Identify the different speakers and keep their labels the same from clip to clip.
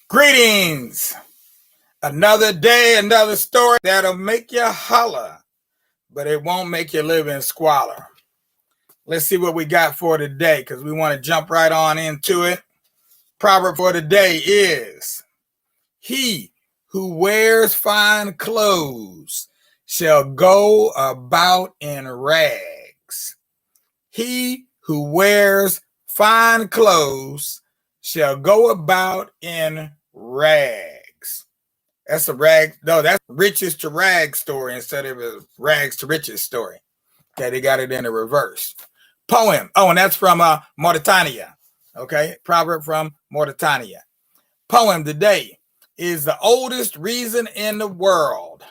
Speaker 1: Greetings. Another day, another story that'll make you holler, but it won't make you live in squalor. Let's see what we got for today because we want to jump right on into it. Proverb for today is, he who wears fine clothes shall go about in rags. He who wears fine clothes shall go about in rags. That's a rag. No, that's riches to rags story instead of a rags to riches story. Okay, they got it in the reverse. Poem. Oh, and that's from Mauritania. Okay, proverb from Mauritania. Poem today is the oldest reason in the world.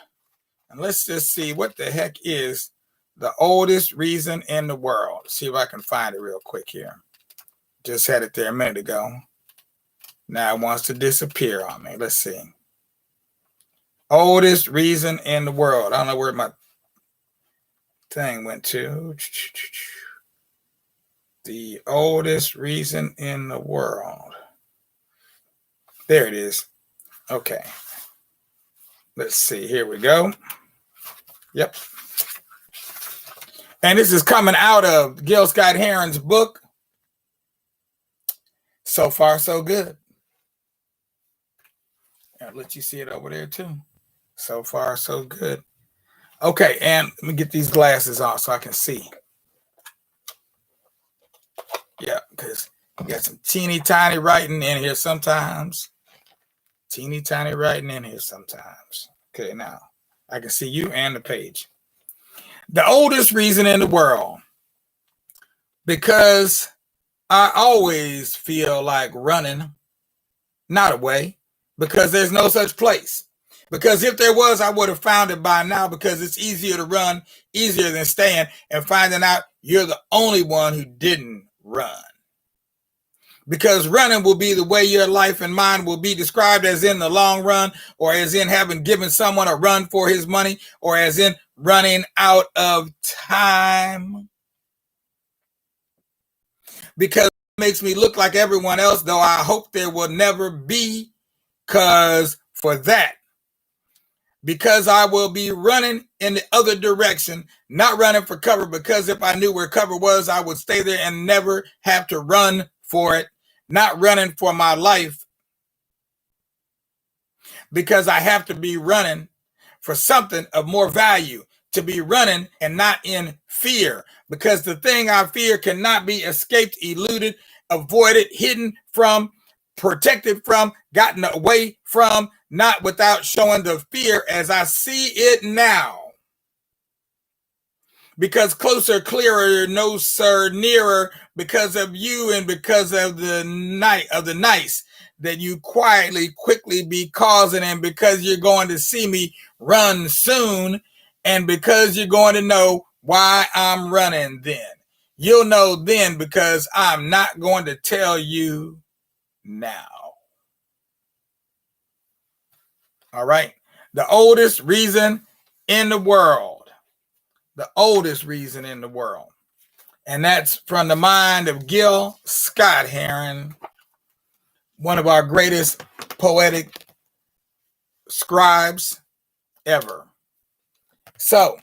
Speaker 1: And let's just see what the heck is the oldest reason in the world. See if I can find it real quick here. Just had it there a minute ago. Now it wants to disappear on me. Let's see. Oldest reason in the world. I don't know where my thing went to. The oldest reason in the world. There it is. Okay. Let's see. Here we go. Yep. And this is coming out of Gil Scott-Heron's book. So far, so good. I'll let you see it over there too. So far, so good. Okay, and let me get these glasses on so I can see. Yeah, because you got some teeny tiny writing in here sometimes. Teeny tiny writing in here sometimes. Okay, now I can see you and the page. The oldest reason in the world. Because I always feel like running, not away, because there's no such place. Because if there was, I would have found it by now, because it's easier to run, easier than staying and finding out you're the only one who didn't run. Because running will be the way your life and mine will be described, as in the long run, or as in having given someone a run for his money, or as in running out of time. Because it makes me look like everyone else, though I hope there will never be, because for that, because I will be running in the other direction, not running for cover, because if I knew where cover was, I would stay there and never have to run for it, not running for my life, because I have to be running for something of more value, to be running and not in fear, because the thing I fear cannot be escaped, eluded, avoided, hidden from, protected from, gotten away from, not without showing the fear as I see it now. Because closer, clearer, no sir, nearer, because of you and because of the nice that you quietly, quickly be causing, and because you're going to see me run soon, and because you're going to know why I'm running then. You'll know then, because I'm not going to tell you now. All right. The oldest reason in the world. The oldest reason in the world. And that's from the mind of Gil Scott-Heron, one of our greatest poetic scribes ever. So,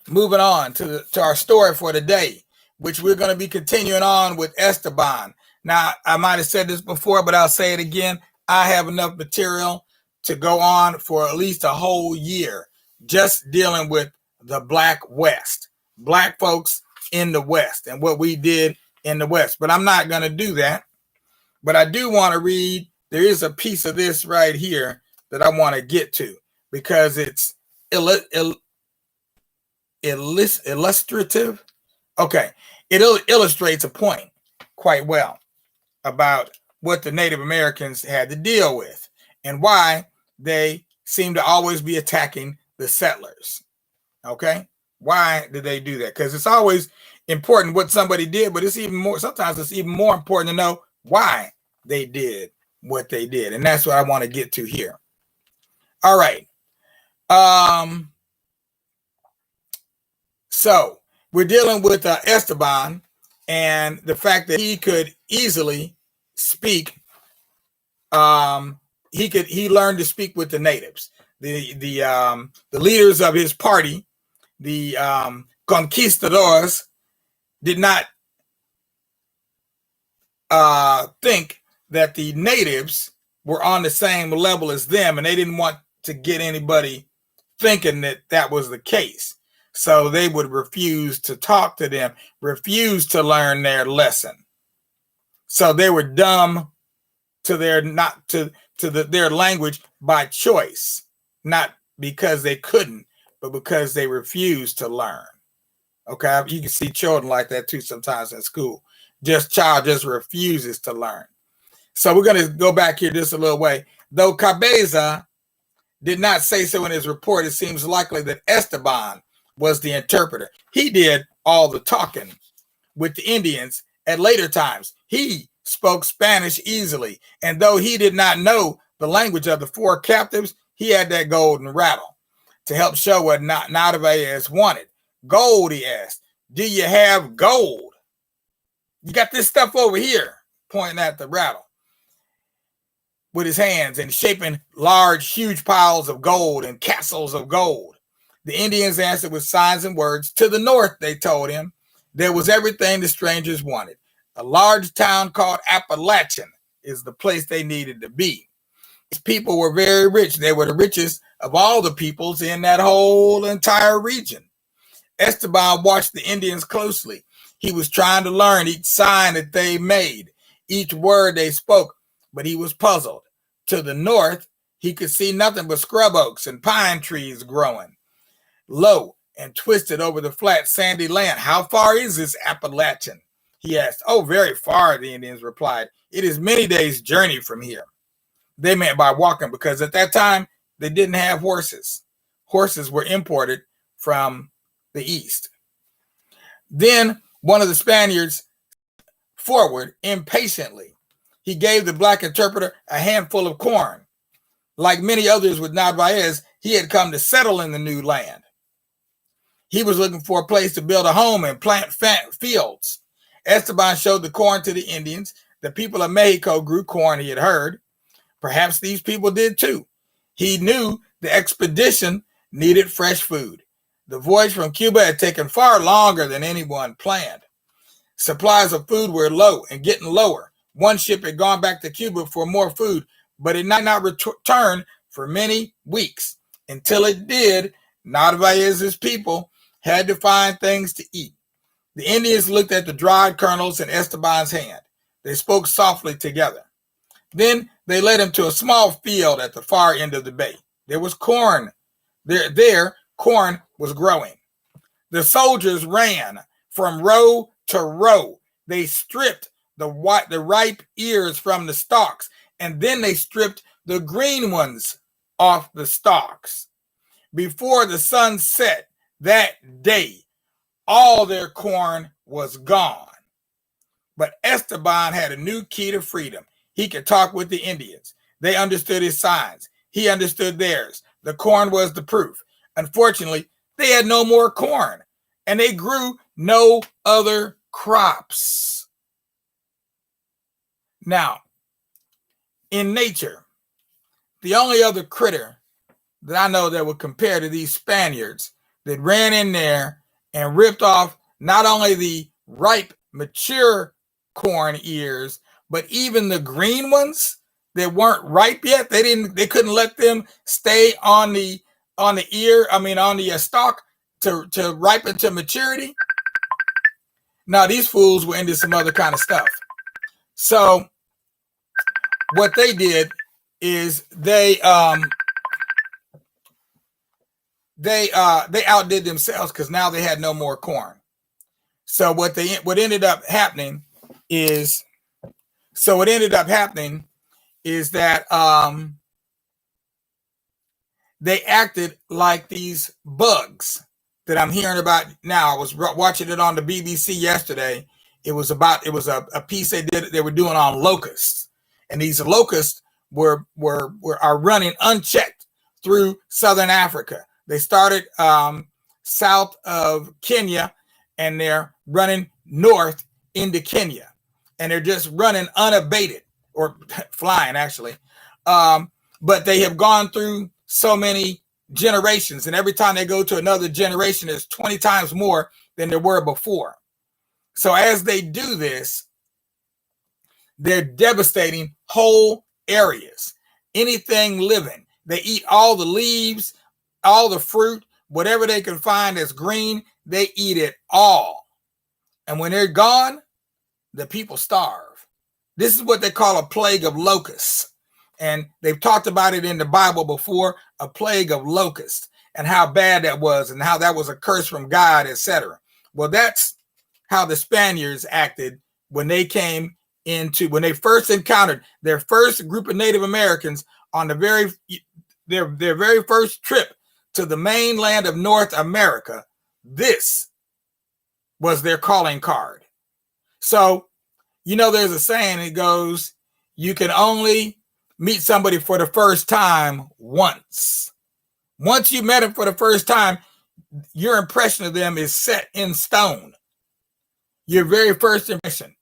Speaker 1: moving on to our story for today, which we're going to be continuing on with Esteban. Now, I might have said this before, but I'll say it again. I have enough material to go on for at least a whole year, just dealing with the Black West, Black folks in the West and what we did in the West. But I'm not going to do that. But I do want to read. There is a piece of this right here that I want to get to, because it's illustrative. Okay. It illustrates a point quite well about what the Native Americans had to deal with and why they seem to always be attacking the settlers. Okay. Why did they do that? Because it's always important what somebody did, but it's even more, sometimes it's even more important to know why they did what they did. And that's what I want to get to here. All right. So we're dealing with Esteban and the fact that he could easily speak he learned to speak with the natives, the leaders of his party, the conquistadors, did not think that the natives were on the same level as them, and they didn't want to get anybody thinking that that was the case. So they would refuse to talk to them, refuse to learn their lesson. So they were dumb to their their language by choice, not because they couldn't, but because they refused to learn. Okay, you can see children like that too sometimes in school. Child just refuses to learn. So we're going to go back here just a little way. Though Cabeza did not say so in his report, it seems likely that Esteban was the interpreter. He did all the talking with the Indians at later times. He spoke Spanish easily, and though he did not know the language of the four captives, he had that golden rattle to help show what Narvaez wanted. Gold, he asked. Do you have gold? You got this stuff over here, pointing at the rattle with his hands and shaping large, huge piles of gold and castles of gold. The Indians answered with signs and words. To the north, they told him, there was everything the strangers wanted. A large town called Appalachian is the place they needed to be. These people were very rich. They were the richest of all the peoples in that whole entire region. Esteban watched the Indians closely. He was trying to learn each sign that they made, each word they spoke, but he was puzzled. To the north, he could see nothing but scrub oaks and pine trees growing low and twisted over the flat, sandy land. How far is this Appalachian? He asked. Oh, very far, the Indians replied. It is many days' journey from here. They meant by walking, because at that time, they didn't have horses. Horses were imported from the east. Then one of the Spaniards forward impatiently. He gave the black interpreter a handful of corn. Like many others with Narvaez, he had come to settle in the new land. He was looking for a place to build a home and plant fields. Esteban showed the corn to the Indians. The people of Mexico grew corn, he had heard. Perhaps these people did too. He knew the expedition needed fresh food. The voyage from Cuba had taken far longer than anyone planned. Supplies of food were low and getting lower. One ship had gone back to Cuba for more food, but it might not return for many weeks. Until it did, Narvaez's people had to find things to eat. The Indians looked at the dried kernels in Esteban's hand. They spoke softly together. Then they led him to a small field at the far end of the bay. There was corn. There, corn was growing. The soldiers ran from row to row. They stripped the ripe ears from the stalks, and then they stripped the green ones off the stalks. Before the sun set that day, all their corn was gone. But Esteban had a new key to freedom. He could talk with the Indians. They understood his signs. He understood theirs. The corn was the proof. Unfortunately, they had no more corn, and they grew no other crops. Now, in nature, the only other critter that I know that would compare to these Spaniards that ran in there and ripped off not only the ripe, mature corn ears, but even the green ones that weren't ripe yet. They couldn't let them stay on the stalk to ripen to maturity. Now these fools were into some other kind of stuff. So what they did is they outdid themselves, because now they had no more corn. So what ended up happening is that they acted like these bugs that I'm hearing about now. I was watching it on the BBC yesterday. It was a piece they were doing on locusts, and these locusts are running unchecked through southern Africa. They started south of Kenya, and they're running north into Kenya, and they're just running unabated. or flying actually. But they have gone through so many generations, and every time they go to another generation, there's 20 times more than there were before. So as they do this, they're devastating whole areas. Anything living. They eat all the leaves, all the fruit, whatever they can find that's green, they eat it all. And when they're gone, the people starve. This is what they call a plague of locusts. And they've talked about it in the Bible before, a plague of locusts, and how bad that was, and how that was a curse from God, etc. Well, that's how the Spaniards acted when they came when they first encountered their first group of Native Americans on their very first trip to the mainland of North America. This was their calling card. So, there's a saying, it goes, you can only meet somebody for the first time once. Once you met them for the first time, your impression of them is set in stone. Your very first impression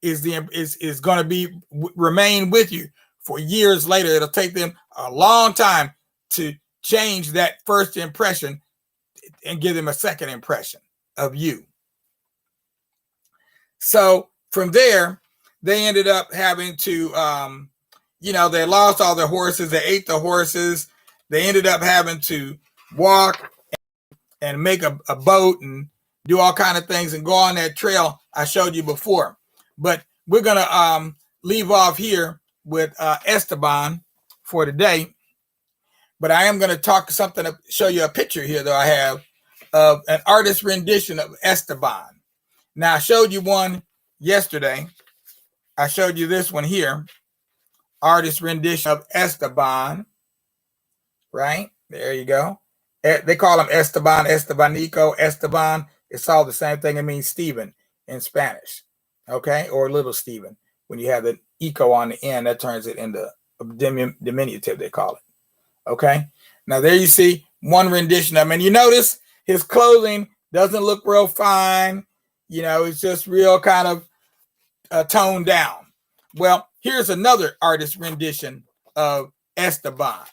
Speaker 1: is going to be remain with you for years later. It'll take them a long time to change that first impression and give them a second impression of you. So from there, they ended up having to, they lost all their horses. They ate the horses. They ended up having to walk and make a boat and do all kind of things and go on that trail I showed you before. But we're going to leave off here with Esteban for today. But I am going to show you a picture here that I have of an artist rendition of Esteban. Now, I showed you one yesterday. I showed you this one here. Artist rendition of Esteban. Right? There you go. They call him Esteban, Estebanico, Esteban. It's all the same thing. It means Stephen in Spanish. Okay? Or little Stephen. When you have the eco on the end, that turns it into a diminutive, they call it. Okay? Now, there you see one rendition of him. And you notice his clothing doesn't look real fine. It's just real kind of toned down. Well, here's another artist rendition of Esteban.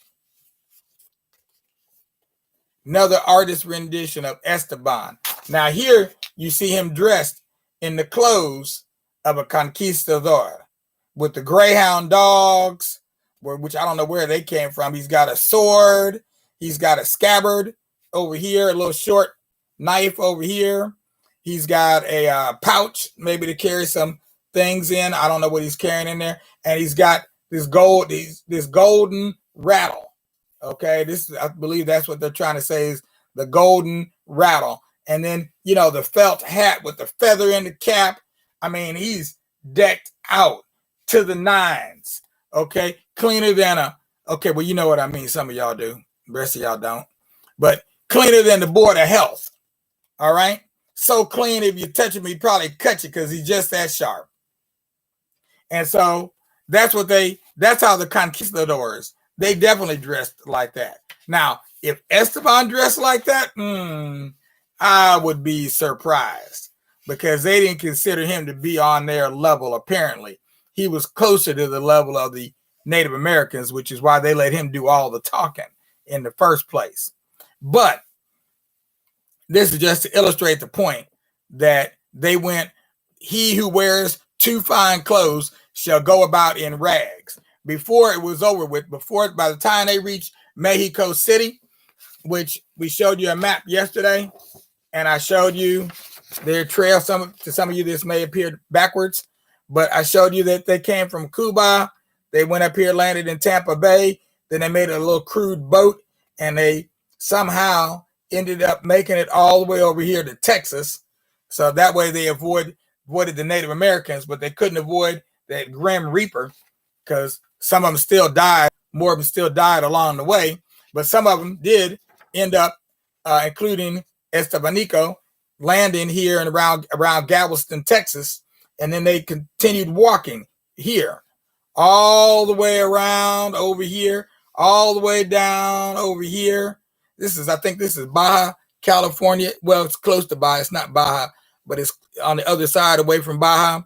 Speaker 1: Another artist rendition of Esteban. Now here you see him dressed in the clothes of a conquistador with the greyhound dogs, which I don't know where they came from. He's got a sword. He's got a scabbard over here, a little short knife over here. He's got a pouch, maybe to carry some things in. I don't know what he's carrying in there. And he's got this golden rattle. Okay, I believe that's what they're trying to say is the golden rattle. And then, the felt hat with the feather in the cap. I mean, he's decked out to the nines. Okay, cleaner than okay, well, you know what I mean. Some of y'all do. The rest of y'all don't. But cleaner than the Board of Health. All right? So clean, if you touch him, he'd probably cut you because he's just that sharp. And so that's how the conquistadors, they definitely dressed like that. Now, if Esteban dressed like that, I would be surprised because they didn't consider him to be on their level, apparently. He was closer to the level of the Native Americans, which is why they let him do all the talking in the first place. But this is just to illustrate the point that they went, he who wears too fine clothes shall go about in rags. Before it was over with, by the time they reached Mexico City, which we showed you a map yesterday, and I showed you their trail. To some of you, this may appear backwards, but I showed you that they came from Cuba. They went up here, landed in Tampa Bay. Then they made a little crude boat, and they somehow ended up making it all the way over here to Texas. So that way they avoided the Native Americans, but they couldn't avoid that Grim Reaper because some of them still died. More of them still died along the way, but some of them did end up, including Estebanico, landing here and around Galveston, Texas, and then they continued walking here, all the way around over here, all the way down over here. I think this is Baja, California. Well, it's close to Baja. It's not Baja, but it's on the other side away from Baja.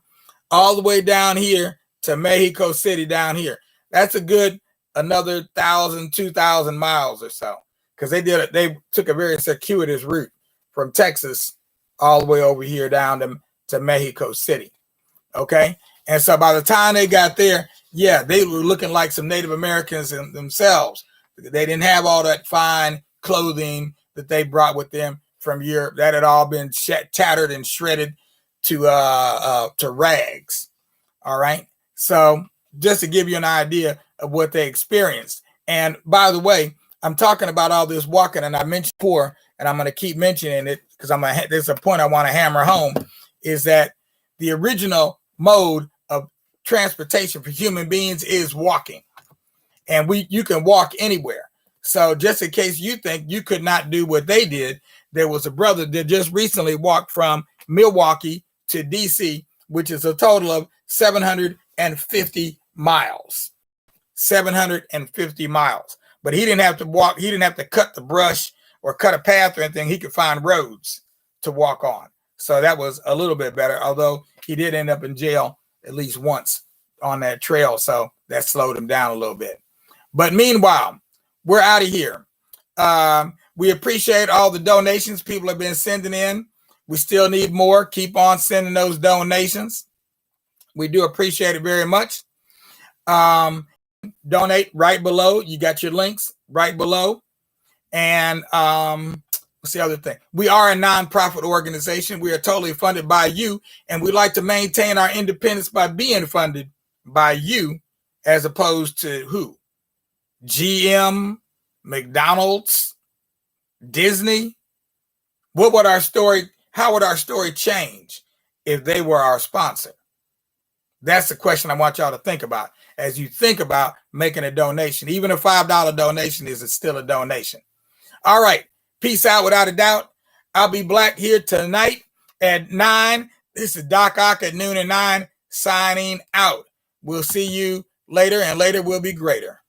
Speaker 1: All the way down here to Mexico City down here. That's a good another 1,000, 2,000 miles or so, because they took a very circuitous route from Texas all the way over here down to Mexico City. Okay. And so by the time they got there, yeah, they were looking like some Native Americans themselves. They didn't have all that fine clothing that they brought with them from Europe. That had all been tattered and shredded to rags. All right. So just to give you an idea of what they experienced. And by the way, I'm talking about all this walking, and I mentioned before, and I'm going to keep mentioning it because there's a point I want to hammer home, is that the original mode of transportation for human beings is walking, and you can walk anywhere. So just in case you think you could not do what they did, there was a brother that just recently walked from Milwaukee to DC, which is a total of 750 miles. 750 miles. But he didn't have to walk. He didn't have to cut the brush or cut a path or anything. He could find roads to walk on. So that was a little bit better, although he did end up in jail at least once on that trail. So that slowed him down a little bit. But meanwhile, we're out of here. We appreciate all the donations people have been sending in. We still need more. Keep on sending those donations. We do appreciate it very much. Donate right below. You got your links right below. And what's the other thing? We are a nonprofit organization. We are totally funded by you, and we like to maintain our independence by being funded by you, as opposed to who? GM, McDonald's, Disney. How would our story change if they were our sponsor? That's the question I want y'all to think about as you think about making a donation. Even a $5 donation is still a donation. All right. Peace out without a doubt. I'll be black here tonight at 9. This is Doc Ock at noon and 9 signing out. We'll see you later, and later will be greater.